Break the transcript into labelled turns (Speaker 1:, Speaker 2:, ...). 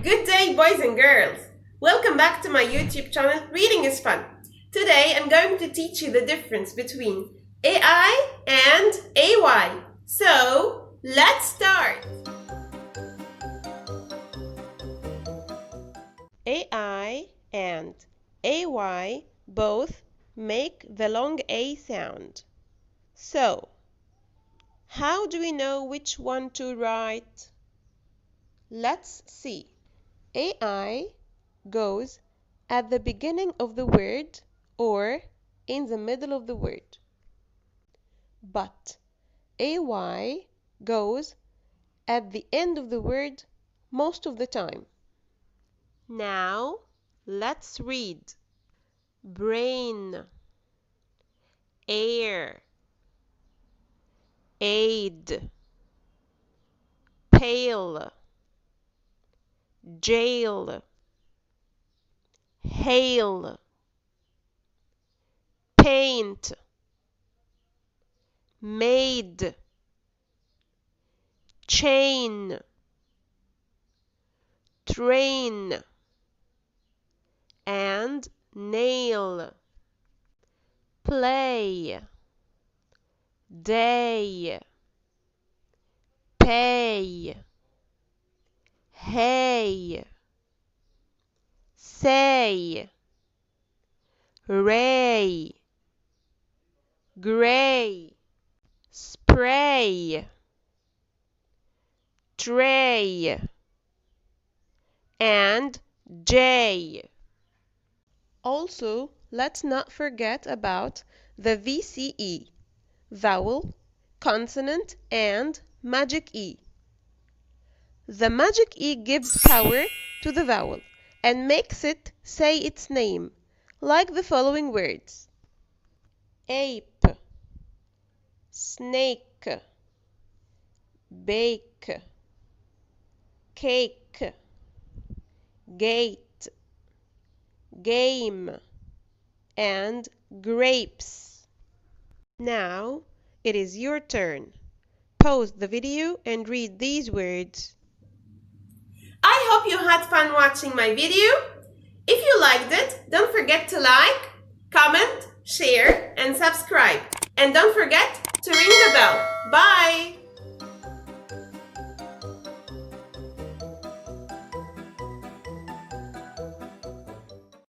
Speaker 1: Good day, boys and girls. Welcome back to my YouTube channel, Reading is Fun. Today, I'm going to teach you the difference between AI and AY. So, let's start. AI and AY both make the long A sound. So, how do we know which one to write? Let's see. AI goes at the beginning of the word or in the middle of the word. But AY goes at the end of the word most of the time. Now, let's read. Brain, air, aid, pale, jail, hail, paint, made, chain, train, and nail, play, day, pay, hey, say, ray, gray, spray, tray, and J. Also, let's not forget about the VCE, vowel, consonant, and magic E. The magic E gives power to the vowel and makes it say its name, like the following words: ape, snake, bake, cake, gate, game, and grapes. Now it is your turn. Pause the video and read these words. I hope you had fun watching my video. If you liked it, don't forget to like, comment, share, and subscribe. And don't forget to ring the bell. Bye!